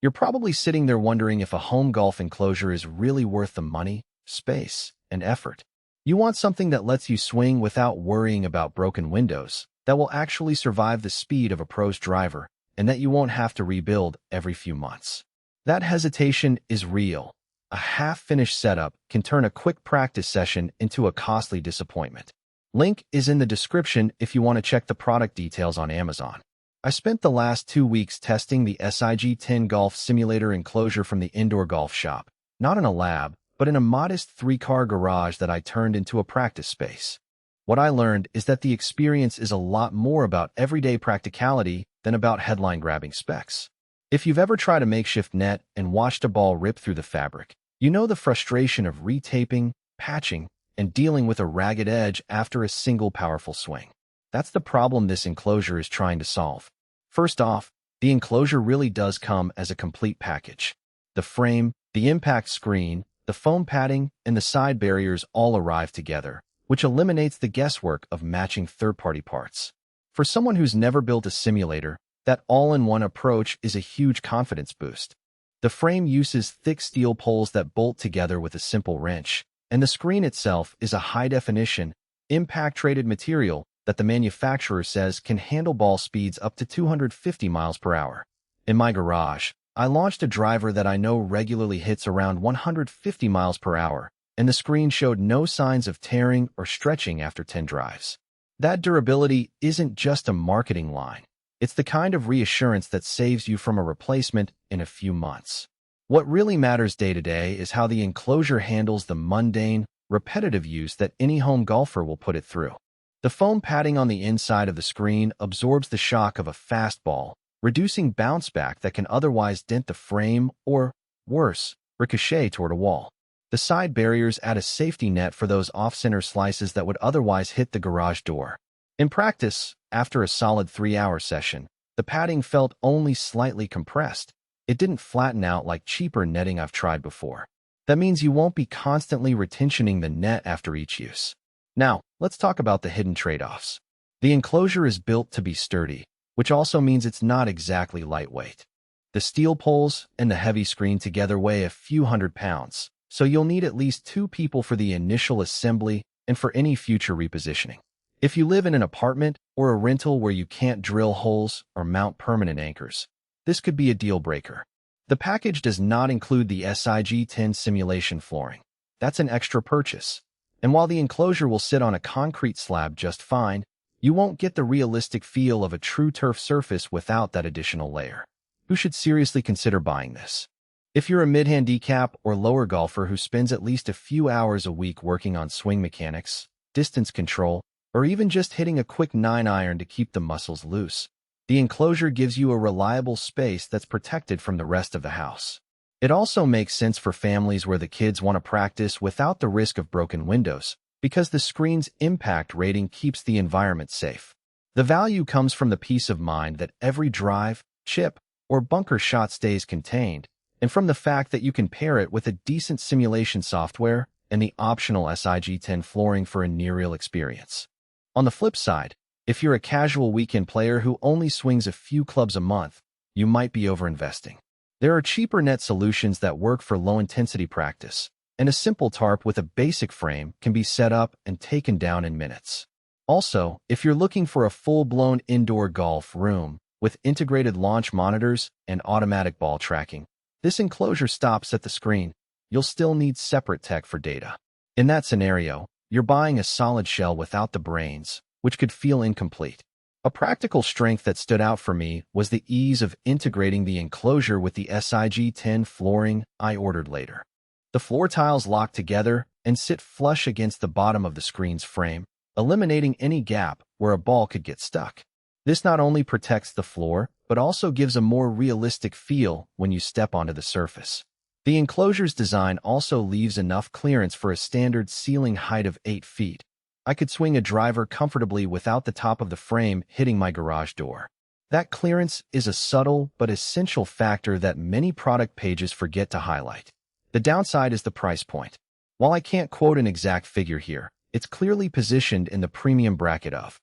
You're probably sitting there wondering if a home golf enclosure is really worth the money, space, and effort. You want something that lets you swing without worrying about broken windows, that will actually survive the speed of a pro's driver, and that you won't have to rebuild every few months. That hesitation is real. A half-finished setup can turn a quick practice session into a costly disappointment. Link is in the description if you want to check the product details on Amazon. I spent the last 2 weeks testing the SIG10 Golf Simulator enclosure from the indoor golf shop, not in a lab, but in a modest 3-car garage that I turned into a practice space. What I learned is that the experience is a lot more about everyday practicality than about headline-grabbing specs. If you've ever tried a makeshift net and watched a ball rip through the fabric, you know the frustration of retaping, patching, and dealing with a ragged edge after a single powerful swing. That's the problem this enclosure is trying to solve. First off, the enclosure really does come as a complete package. The frame, the impact screen, the foam padding, and the side barriers all arrive together, which eliminates the guesswork of matching third-party parts. For someone who's never built a simulator, that all-in-one approach is a huge confidence boost. The frame uses thick steel poles that bolt together with a simple wrench, and the screen itself is a high-definition, impact-rated material that the manufacturer says can handle ball speeds up to 250 miles per hour. In my garage, I launched a driver that I know regularly hits around 150 miles per hour, and the screen showed no signs of tearing or stretching after 10 drives. That durability isn't just a marketing line. It's the kind of reassurance that saves you from a replacement in a few months. What really matters day to day is how the enclosure handles the mundane, repetitive use that any home golfer will put it through. The foam padding on the inside of the screen absorbs the shock of a fast ball, reducing bounce back that can otherwise dent the frame or, worse, ricochet toward a wall. The side barriers add a safety net for those off-center slices that would otherwise hit the garage door. In practice, after a solid 3-hour session, the padding felt only slightly compressed. It didn't flatten out like cheaper netting I've tried before. That means you won't be constantly retentioning the net after each use. Now, let's talk about the hidden trade-offs. The enclosure is built to be sturdy, which also means it's not exactly lightweight. The steel poles and the heavy screen together weigh a few hundred pounds, so you'll need at least 2 people for the initial assembly and for any future repositioning. If you live in an apartment or a rental where you can't drill holes or mount permanent anchors, this could be a deal breaker. The package does not include the SIG10 simulation flooring. That's an extra purchase. And while the enclosure will sit on a concrete slab just fine, you won't get the realistic feel of a true turf surface without that additional layer. You should seriously consider buying this. If you're a mid-handicap or lower golfer who spends at least a few hours a week working on swing mechanics, distance control, or even just hitting a quick 9-iron to keep the muscles loose, the enclosure gives you a reliable space that's protected from the rest of the house. It also makes sense for families where the kids want to practice without the risk of broken windows, because the screen's impact rating keeps the environment safe. The value comes from the peace of mind that every drive, chip, or bunker shot stays contained, and from the fact that you can pair it with a decent simulation software and the optional SIG10 flooring for a near-real experience. On the flip side, if you're a casual weekend player who only swings a few clubs a month, you might be overinvesting. There are cheaper net solutions that work for low-intensity practice, and a simple tarp with a basic frame can be set up and taken down in minutes. Also, if you're looking for a full-blown indoor golf room with integrated launch monitors and automatic ball tracking, this enclosure stops at the screen. You'll still need separate tech for data. In that scenario, you're buying a solid shell without the brains, which could feel incomplete. A practical strength that stood out for me was the ease of integrating the enclosure with the SIG10 flooring I ordered later. The floor tiles lock together and sit flush against the bottom of the screen's frame, eliminating any gap where a ball could get stuck. This not only protects the floor, but also gives a more realistic feel when you step onto the surface. The enclosure's design also leaves enough clearance for a standard ceiling height of 8 feet. I could swing a driver comfortably without the top of the frame hitting my garage door. That clearance is a subtle but essential factor that many product pages forget to highlight. The downside is the price point. While I can't quote an exact figure here, it's clearly positioned in the premium bracket of